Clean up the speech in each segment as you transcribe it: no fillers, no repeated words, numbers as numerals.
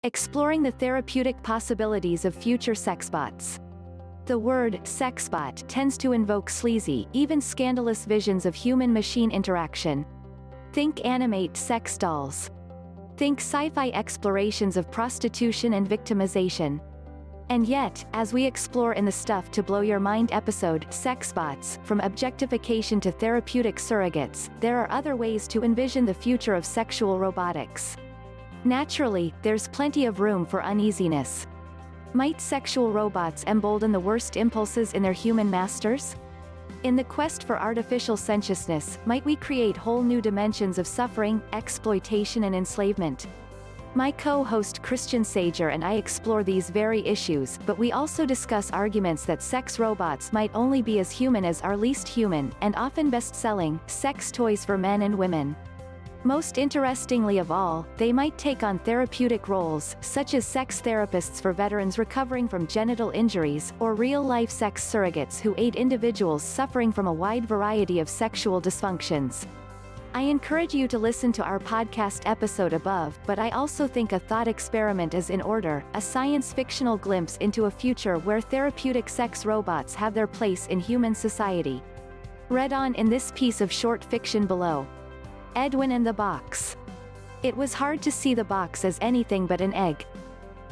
exploring the therapeutic possibilities of future sexbots. The word sexbot tends to invoke sleazy, even scandalous visions of human-machine interaction. Think animate sex dolls. Think sci-fi explorations of prostitution and victimization. And yet, as we explore in the Stuff to Blow Your Mind episode, Sexbots, from objectification to therapeutic surrogates, there are other ways to envision the future of sexual robotics. Naturally, there's plenty of room for uneasiness. Might sexual robots embolden the worst impulses in their human masters? In the quest for artificial sensuousness, might we create whole new dimensions of suffering, exploitation and enslavement? My co-host Christian Sager and I explore these very issues, but we also discuss arguments that sex robots might only be as human as our least human, and often best-selling, sex toys for men and women. Most interestingly of all, they might take on therapeutic roles, such as sex therapists for veterans recovering from genital injuries, or real-life sex surrogates who aid individuals suffering from a wide variety of sexual dysfunctions. I encourage you to listen to our podcast episode above, but I also think a thought experiment is in order, a science-fictional glimpse into a future where therapeutic sex robots have their place in human society. Read on in this piece of short fiction below. Edwin and the box. It was hard to see the box as anything but an egg.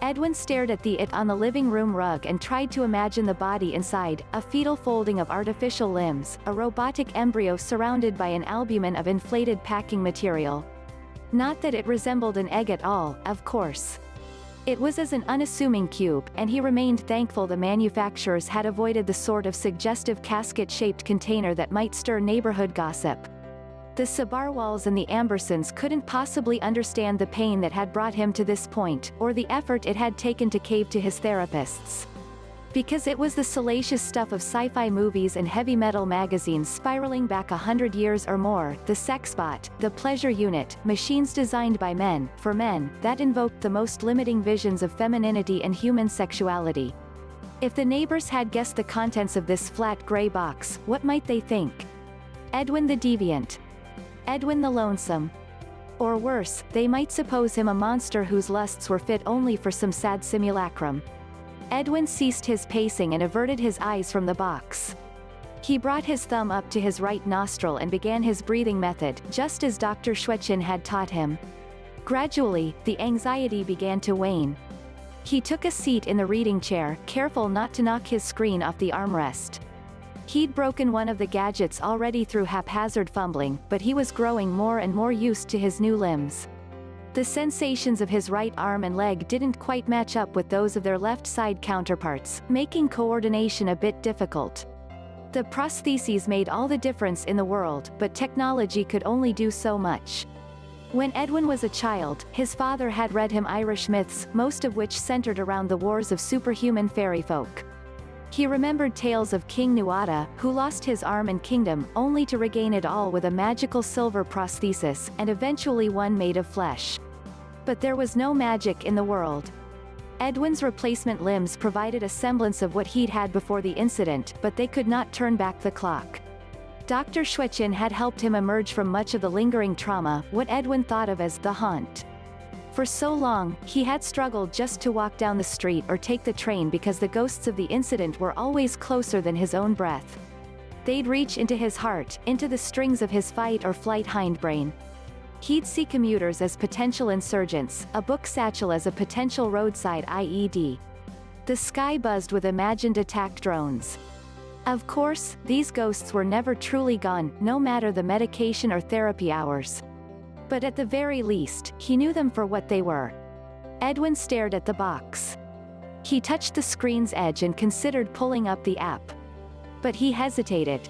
Edwin stared at it on the living room rug and tried to imagine the body inside, a fetal folding of artificial limbs, a robotic embryo surrounded by an albumin of inflated packing material. Not that it resembled an egg at all, of course. It was as an unassuming cube, and he remained thankful the manufacturers had avoided the sort of suggestive casket-shaped container that might stir neighborhood gossip. The Sabarwals and the Ambersons couldn't possibly understand the pain that had brought him to this point, or the effort it had taken to cave to his therapists. Because it was the salacious stuff of sci-fi movies and heavy metal magazines spiraling back 100 years or more, the Sexbot, the pleasure unit, machines designed by men, for men, that invoked the most limiting visions of femininity and human sexuality. If the neighbors had guessed the contents of this flat gray box, what might they think? Edwin the deviant. Edwin the lonesome. Or worse, they might suppose him a monster whose lusts were fit only for some sad simulacrum. Edwin ceased his pacing and averted his eyes from the box. He brought his thumb up to his right nostril and began his breathing method, just as Dr. Schwetchen had taught him. Gradually, the anxiety began to wane. He took a seat in the reading chair, careful not to knock his screen off the armrest. He'd broken one of the gadgets already through haphazard fumbling, but he was growing more and more used to his new limbs. The sensations of his right arm and leg didn't quite match up with those of their left side counterparts, making coordination a bit difficult. The prostheses made all the difference in the world, but technology could only do so much. When Edwin was a child, his father had read him Irish myths, most of which centered around the wars of superhuman fairy folk. He remembered tales of King Nuada, who lost his arm and kingdom, only to regain it all with a magical silver prosthesis, and eventually one made of flesh. But there was no magic in the world. Edwin's replacement limbs provided a semblance of what he'd had before the incident, but they could not turn back the clock. Dr. Schwetchen had helped him emerge from much of the lingering trauma, what Edwin thought of as the haunt. For so long, he had struggled just to walk down the street or take the train because the ghosts of the incident were always closer than his own breath. They'd reach into his heart, into the strings of his fight or flight hindbrain. He'd see commuters as potential insurgents, a book satchel as a potential roadside IED. The sky buzzed with imagined attack drones. Of course, these ghosts were never truly gone, no matter the medication or therapy hours. But at the very least, he knew them for what they were. Edwin stared at the box. He touched the screen's edge and considered pulling up the app. But he hesitated.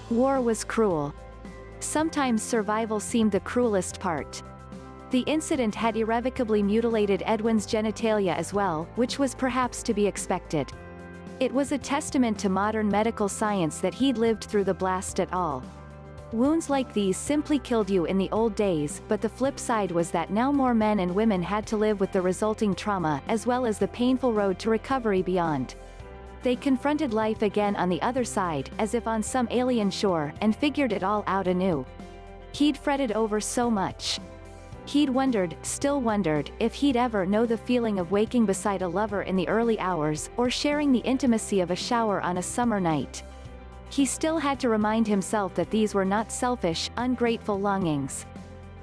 War was cruel. Sometimes survival seemed the cruelest part. The incident had irrevocably mutilated Edwin's genitalia as well, which was perhaps to be expected. It was a testament to modern medical science that he'd lived through the blast at all. Wounds like these simply killed you in the old days, but the flip side was that now more men and women had to live with the resulting trauma, as well as the painful road to recovery beyond. They confronted life again on the other side, as if on some alien shore, and figured it all out anew. He'd fretted over so much. He'd wondered, still wondered, if he'd ever know the feeling of waking beside a lover in the early hours, or sharing the intimacy of a shower on a summer night. He still had to remind himself that these were not selfish, ungrateful longings.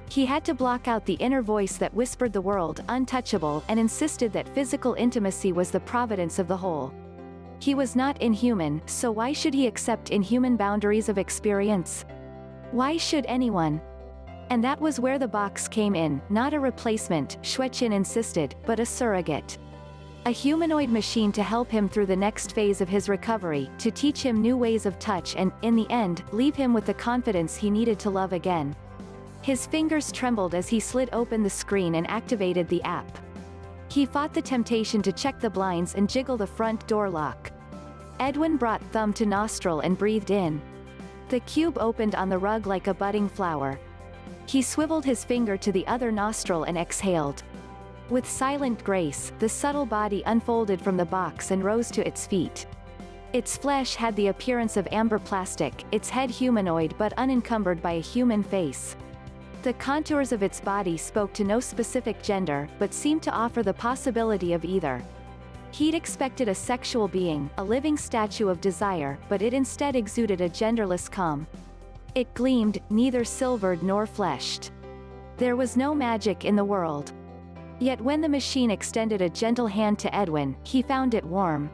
He had to block out the inner voice that whispered the world untouchable and insisted that physical intimacy was the providence of the whole. He was not inhuman, so why should he accept inhuman boundaries of experience? Why should anyone? And that was where the box came in, not a replacement, Schwechin insisted, but a surrogate. A humanoid machine to help him through the next phase of his recovery, to teach him new ways of touch and, in the end, leave him with the confidence he needed to love again. His fingers trembled as he slid open the screen and activated the app. He fought the temptation to check the blinds and jiggle the front door lock. Edwin brought thumb to nostril and breathed in. The cube opened on the rug like a budding flower. He swiveled his finger to the other nostril and exhaled. With silent grace, the subtle body unfolded from the box and rose to its feet. Its flesh had the appearance of amber plastic, its head humanoid but unencumbered by a human face. The contours of its body spoke to no specific gender, but seemed to offer the possibility of either. He'd expected a sexual being, a living statue of desire, but it instead exuded a genderless calm. It gleamed, neither silvered nor fleshed. There was no magic in the world. Yet when the machine extended a gentle hand to Edwin, he found it warm.